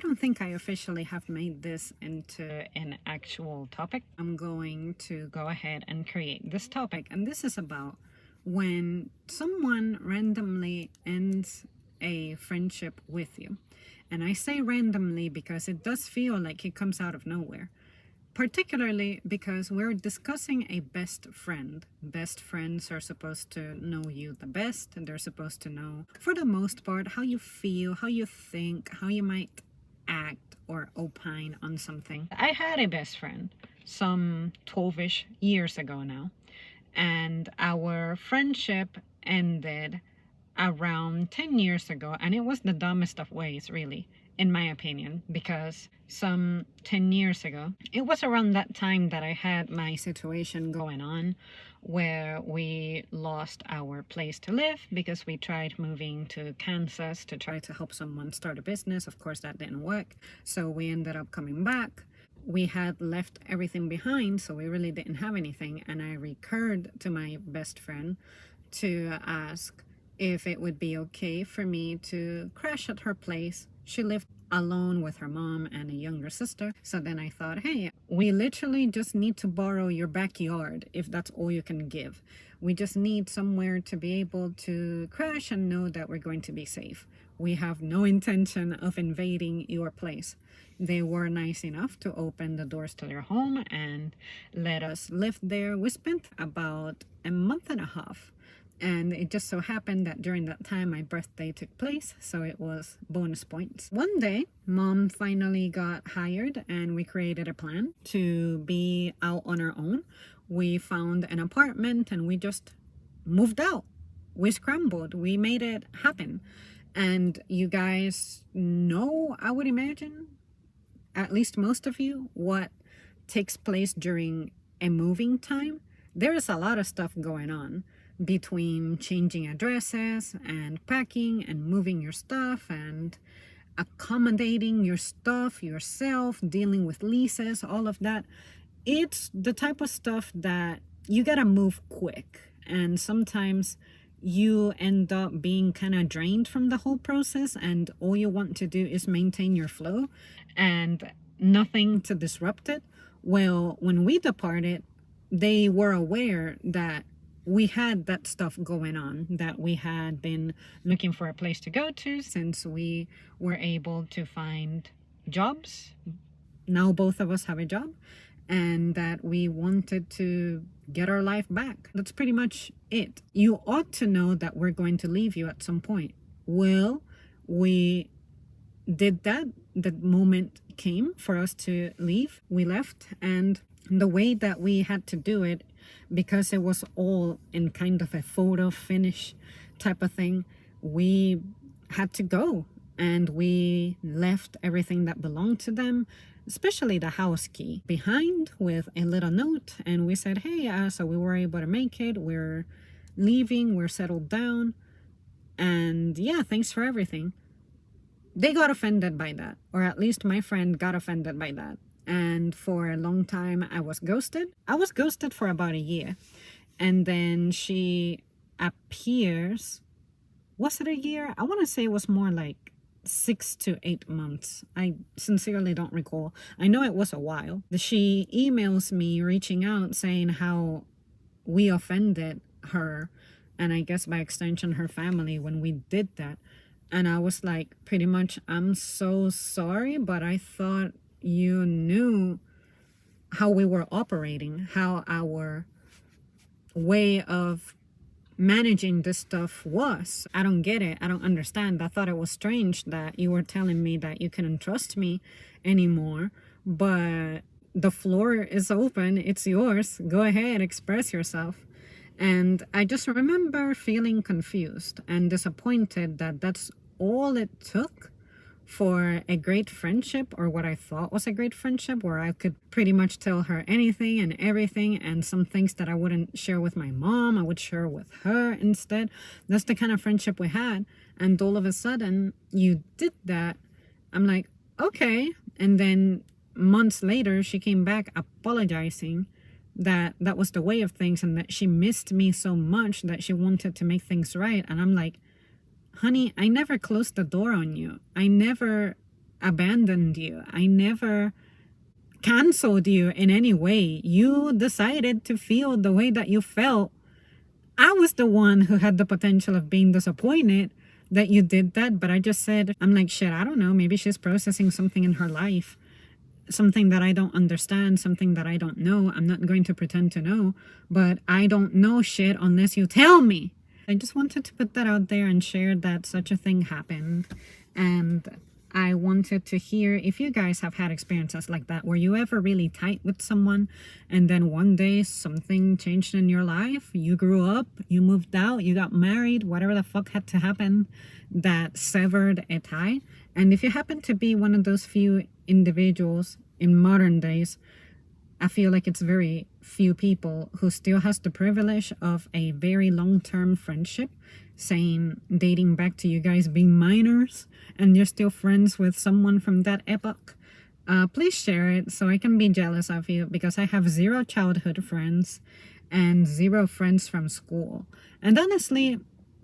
don't think I officially have made this into an actual topic. I'm going to go ahead and create this topic, and this is about when someone randomly ends a friendship with you. And I say randomly because it does feel like it comes out of nowhere. Particularly because we're discussing a best friend. Best friends are supposed to know you the best, and they're supposed to know, for the most part, how you feel, how you think, how you might act or opine on something. I had a best friend some 12-ish years ago now, and our friendship ended around 10 years ago, and it was the dumbest of ways, really, in my opinion, because some 10 years ago, it was around that time that I had my situation going on where we lost our place to live because we tried moving to Kansas to try to help someone start a business. Of course, that didn't work, so we ended up coming back. We had left everything behind, so we really didn't have anything, and I recurred to my best friend to ask if it would be okay for me to crash at her place. She lived alone with her mom and a younger sister. So then I thought, hey, we literally just need to borrow your backyard if that's all you can give. We just need somewhere to be able to crash and know that we're going to be safe. We have no intention of invading your place. They were nice enough to open the doors to their home and let us live there. We spent about a month and a half. And it just so happened that during that time, my birthday took place. So it was bonus points. One day, mom finally got hired and we created a plan to be out on our own. We found an apartment and we just moved out. We scrambled. We made it happen. And you guys know, I would imagine, at least most of you, what takes place during a moving time. There is a lot of stuff going on between changing addresses and packing and moving your stuff and accommodating your stuff yourself, dealing with leases, all of that. It's the type of stuff that you gotta move quick, and sometimes you end up being kind of drained from the whole process, and all you want to do is maintain your flow and nothing to disrupt it. Well, when we departed, they were aware that we had that stuff going on, that we had been looking for a place to go to since we were able to find jobs. Now both of us have a job, and that we wanted to get our life back. That's pretty much it. You ought to know that we're going to leave you at some point. Well, we did that. The moment came for us to leave. We left, and the way that we had to do it, because it was all in kind of a photo finish type of thing, we had to go, and we left everything that belonged to them, especially the house key, behind with a little note. And we said, hey, so we were able to make it. We're leaving. We're settled down. And yeah, thanks for everything. They got offended by that, or at least my friend got offended by that. And for a long time, I was ghosted. I was ghosted for about a year. And then she appears, was it a year? I want to say it was more like 6 to 8 months. I sincerely don't recall. I know it was a while. She emails me reaching out saying how we offended her, and I guess by extension her family, when we did that. And I was like, pretty much, I'm so sorry, but I thought you knew how we were operating, how our way of managing this stuff was. I don't get it. I don't understand. I thought it was strange that you were telling me that you couldn't trust me anymore, but the floor is open. It's yours. Go ahead, express yourself. And I just remember feeling confused and disappointed that that's all it took for a great friendship, or what I thought was a great friendship, where I could pretty much tell her anything and everything, and some things that I wouldn't share with my mom, I would share with her instead. That's the kind of friendship we had. And all of a sudden, you did that. I'm like, okay. And then months later, she came back apologizing that that was the way of things, and that she missed me so much that she wanted to make things right. And I'm like, honey, I never closed the door on you. I never abandoned you. I never canceled you in any way. You decided to feel the way that you felt. I was the one who had the potential of being disappointed that you did that, but I just said, I'm like, shit, I don't know. Maybe she's processing something in her life, something that I don't understand, something that I don't know. I'm not going to pretend to know, but I don't know shit unless you tell me. I just wanted to put that out there and share that such a thing happened. And I wanted to hear if you guys have had experiences like that. Were you ever really tight with someone and then one day something changed in your life? You grew up, you moved out, you got married, whatever the fuck had to happen that severed a tie. And if you happen to be one of those few individuals in modern days, I feel like it's very few people who still has the privilege of a very long-term friendship, saying dating back to you guys being minors and you're still friends with someone from that epoch. Please share it so I can be jealous of you, because I have 0 childhood friends and 0 friends from school. And honestly,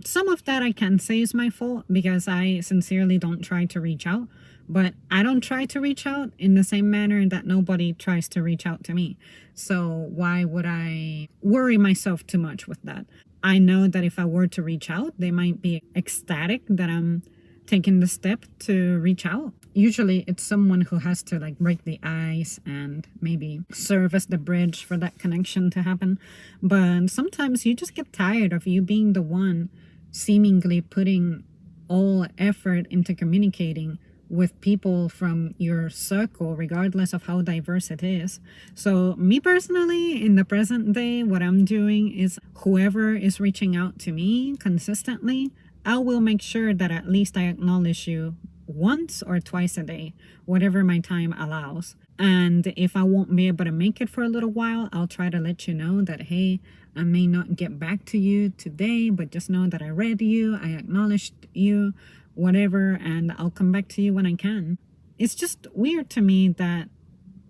some of that I can say is my fault because I sincerely don't try to reach out. But I don't try to reach out in the same manner that nobody tries to reach out to me. So why would I worry myself too much with that? I know that if I were to reach out, they might be ecstatic that I'm taking the step to reach out. Usually it's someone who has to like break the ice and maybe serve as the bridge for that connection to happen. But sometimes you just get tired of you being the one seemingly putting all effort into communicating with people from your circle, regardless of how diverse it is. So me personally, in the present day, what I'm doing is whoever is reaching out to me consistently, I will make sure that at least I acknowledge you once or twice a day, whatever my time allows. And if I won't be able to make it for a little while, I'll try to let you know that, hey, I may not get back to you today, but just know that I read you, I acknowledged you, whatever, and I'll come back to you when I can. It's just weird to me that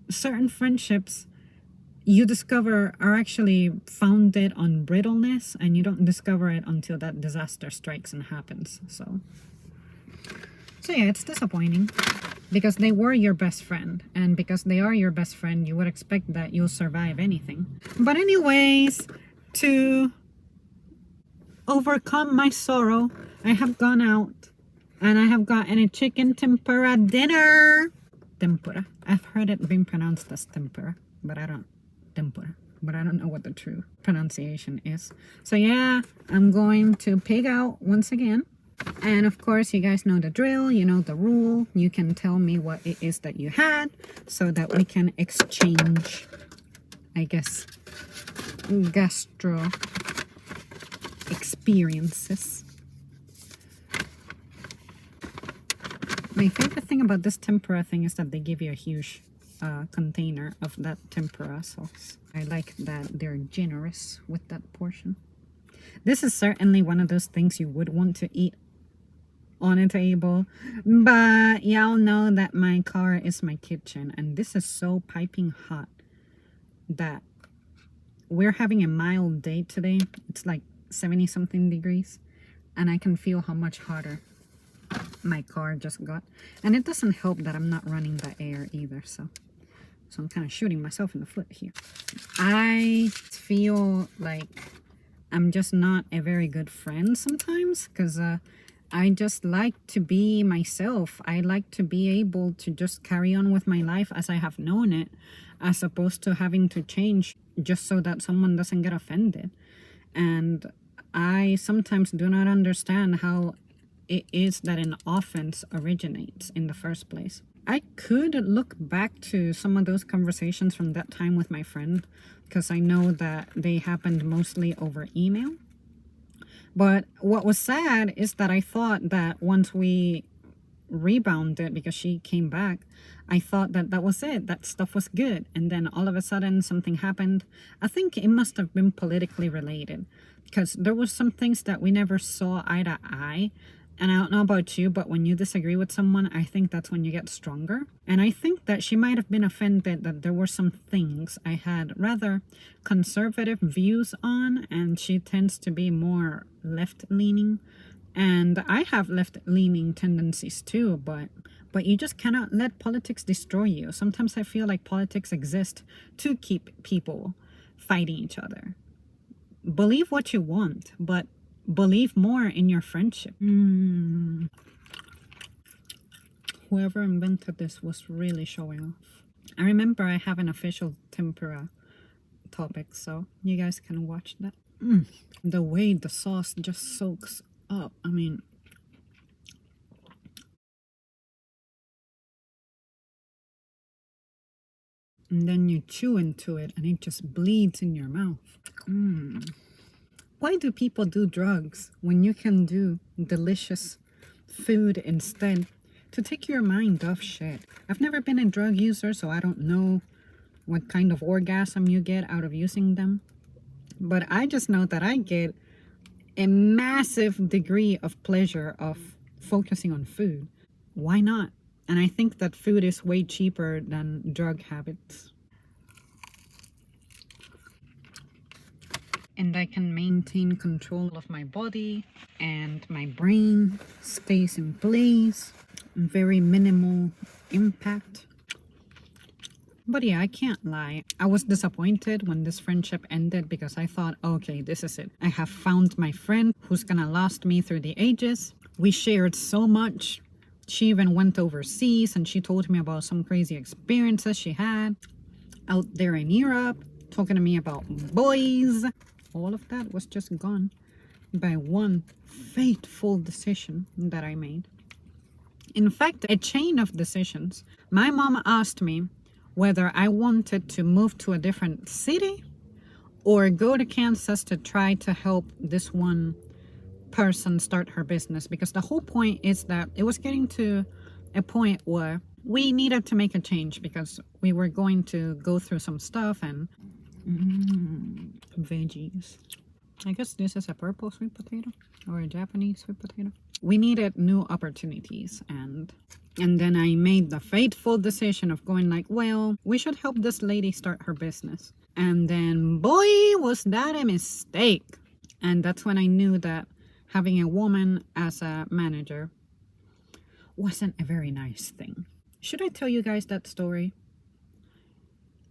certain friendships you discover are actually founded on brittleness, and you don't discover it until that disaster strikes and happens. So yeah, it's disappointing because they were your best friend, and because they are your best friend, you would expect that you'll survive anything. But anyways, to overcome my sorrow, I have gone out and I have gotten a chicken tempura dinner. Tempura. I've heard it being pronounced as tempura, but I don't know what the true pronunciation is. So yeah, I'm going to pig out once again. And of course, you guys know the drill, you know the rule. You can tell me what it is that you had so that we can exchange, I guess, gastro experiences. My favorite thing about this tempura thing is that they give you a huge container of that tempura sauce. I like that they're generous with that portion. This is certainly one of those things you would want to eat on a table, but y'all know that my car is my kitchen, and this is so piping hot that we're having a mild day today. It's like 70 something degrees, and I can feel how much hotter my car just got. And it doesn't help that I'm not running the air either, so I'm kind of shooting myself in the foot here. I feel like I'm just not a very good friend sometimes, because I just like to be myself. I like to be able to just carry on with my life as I have known it, as opposed to having to change just so that someone doesn't get offended. And I sometimes do not understand how it is that an offense originates in the first place. I could look back to some of those conversations from that time with my friend, because I know that they happened mostly over email. But what was sad is that I thought that once we rebounded, because she came back, I thought that that was it, that stuff was good. And then all of a sudden something happened. I think it must have been politically related, because there were some things that we never saw eye to eye. And I don't know about you, but when you disagree with someone, I think that's when you get stronger. And I think that she might have been offended that there were some things I had rather conservative views on, and she tends to be more left-leaning. And I have left-leaning tendencies too, but But you just cannot let politics destroy you. Sometimes I feel like politics exist to keep people fighting each other. Believe what you want, but believe more in your friendship. Whoever invented this was really showing off. I remember I have an official tempura topic, so you guys can watch that. The way the sauce just soaks up. I mean, and then you chew into it and it just bleeds in your mouth. Why do people do drugs when you can do delicious food instead to take your mind off shit? I've never been a drug user, so I don't know what kind of orgasm you get out of using them. But I just know that I get a massive degree of pleasure of focusing on food. Why not? And I think that food is way cheaper than drug habits. And I can maintain control of my body and my brain stays in place. Very minimal impact. But yeah, I can't lie. I was disappointed when this friendship ended because I thought, okay, this is it. I have found my friend who's gonna last me through the ages. We shared so much. She even went overseas and she told me about some crazy experiences she had out there in Europe, talking to me about boys. All of that was just gone by one fateful decision that I made. In fact, a chain of decisions. My mom asked me whether I wanted to move to a different city or go to Kansas to try to help this one person start her business, because the whole point is that it was getting to a point where we needed to make a change because we were going to go through some stuff and veggies. I guess this is a purple sweet potato or a Japanese sweet potato. We needed new opportunities, and then I made the fateful decision of going like, well, we should help this lady start her business. And then boy, was that a mistake. And that's when I knew that having a woman as a manager wasn't a very nice thing. Should I tell you guys that story?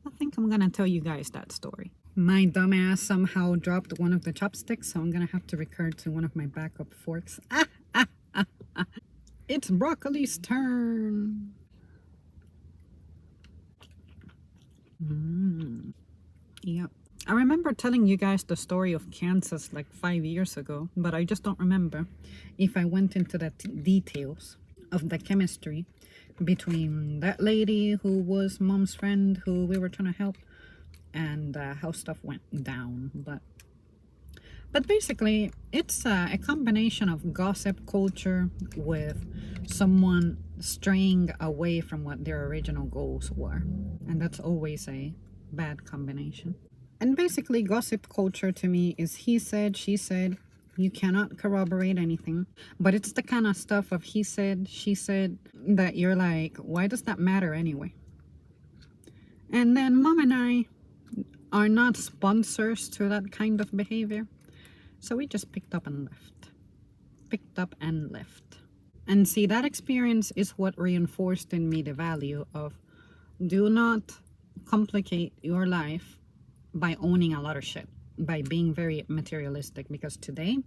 I think I'm gonna tell you guys that story. My dumbass somehow dropped one of the chopsticks, so I'm gonna have to recur to one of my backup forks. It's broccoli's turn. Yep. I remember telling you guys the story of Kansas like 5 years ago, but I just don't remember if I went into the details of the chemistry between that lady who was mom's friend who we were trying to help and how stuff went down. But basically, it's a combination of gossip culture with someone straying away from what their original goals were. And that's always a bad combination. And basically, gossip culture to me is he said, she said. You cannot corroborate anything. But it's the kind of stuff of he said, she said, that you're like, why does that matter anyway? And then mom and I are not sponsors to that kind of behavior. So we just picked up and left. Picked up and left. And see, that experience is what reinforced in me the value of do not complicate your life by owning a lot of shit, by being very materialistic. Because today,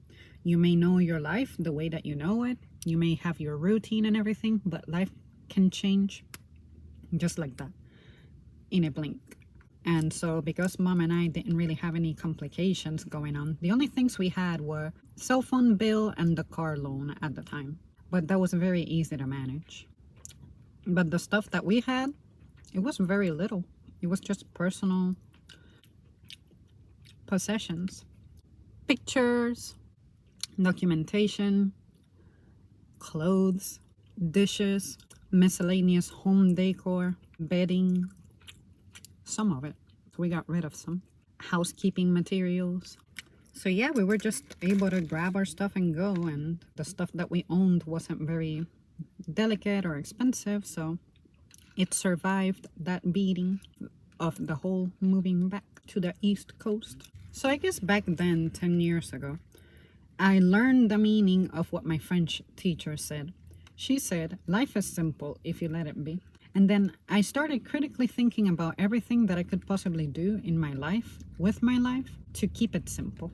you may know your life the way that you know it. You may have your routine and everything, but life can change just like that in a blink. And so because mom and I didn't really have any complications going on, the only things we had were cell phone bill and the car loan at the time. But that was very easy to manage. But the stuff that we had, it was very little. It was just personal possessions. Pictures, documentation, clothes, dishes, miscellaneous home decor, bedding, some of it. So we got rid of some. Housekeeping materials. So yeah, we were just able to grab our stuff and go, and the stuff that we owned wasn't very delicate or expensive, so it survived that beating of the whole moving back to the East Coast. So I guess back then, 10 years ago, I learned the meaning of what my French teacher said. She said, life is simple if you let it be. And then I started critically thinking about everything that I could possibly do in my life, with my life, to keep it simple.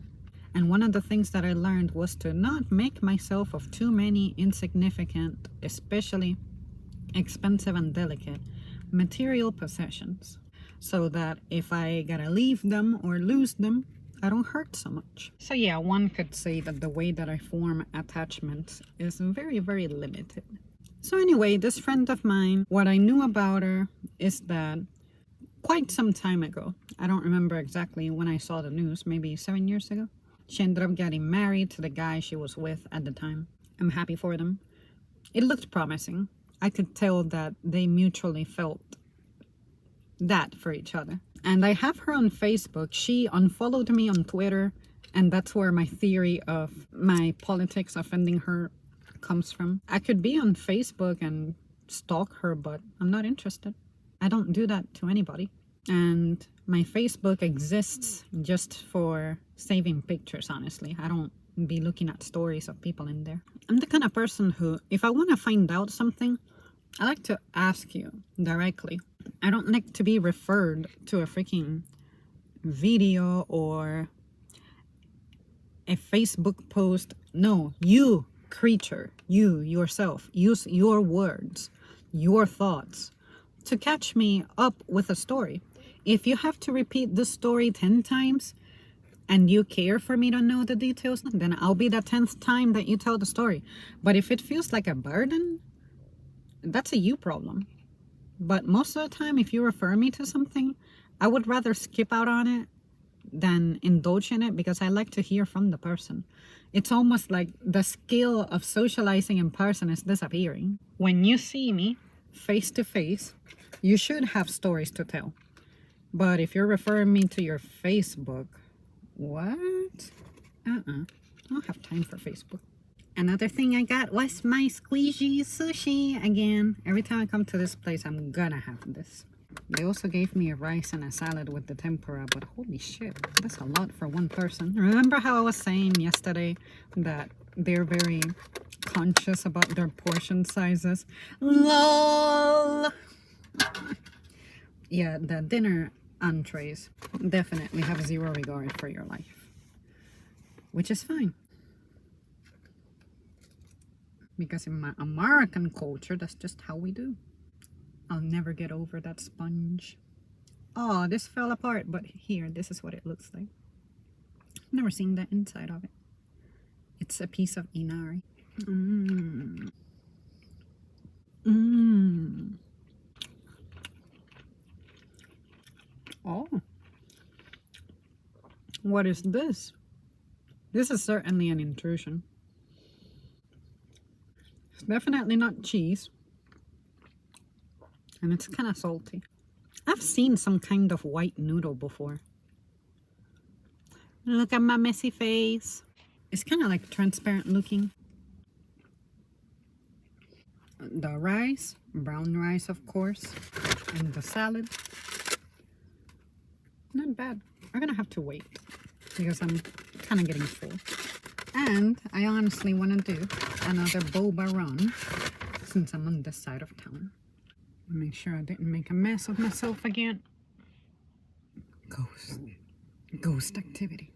And one of the things that I learned was to not make myself of too many insignificant, especially expensive and delicate, material possessions, so that if I gotta leave them or lose them, I don't hurt so much. So yeah, one could say that the way that I form attachments is very, very limited. So anyway, this friend of mine, what I knew about her is that quite some time ago, I don't remember exactly when I saw the news, maybe 7 years ago, she ended up getting married to the guy she was with at the time. I'm happy for them. It looked promising. I could tell that they mutually felt that for each other. And I have her on Facebook. She unfollowed me on Twitter, and that's where my theory of my politics offending her comes from. I could be on Facebook and stalk her, but I'm not interested. I don't do that to anybody. And my Facebook exists just for saving pictures, honestly. I don't be looking at stories of people in there. I'm the kind of person who, if I want to find out something, I like to ask you directly. I don't like to be referred to a freaking video or a Facebook post. No, you, creature, you, yourself, use your words, your thoughts to catch me up with a story. If you have to repeat the story 10 times and you care for me to know the details, then I'll be the 10th time that you tell the story. But if it feels like a burden, that's a you problem. But most of the time, if you refer me to something, I would rather skip out on it than indulge in it, because I like to hear from the person. It's almost like the skill of socializing in person is disappearing. When you see me face to face, you should have stories to tell. But if you're referring me to your Facebook, what? I don't have time for Facebook. Another thing I got was my squeegee sushi again. Every time I come to this place, I'm gonna have this. They also gave me a rice and a salad with the tempura, but holy shit, that's a lot for one person. Remember how I was saying yesterday that they're very conscious about their portion sizes? LOL! Yeah, the dinner entrees definitely have zero regard for your life, which is fine. Because in my American culture, that's just how we do. I'll never get over that sponge. Oh, this fell apart, but here, this is what it looks like. I've never seen the inside of it. It's a piece of inari. Oh. What is this? This is certainly an intrusion. It's definitely not cheese. And it's kind of salty. I've seen some kind of white noodle before. Look at my messy face. It's kind of like transparent looking. The rice, brown rice of course, and the salad. Not bad. I'm gonna have to wait because I'm kind of getting full. And I honestly want to do another boba run since I'm on this side of town. Make sure I didn't make a mess of myself again. Ghost activity.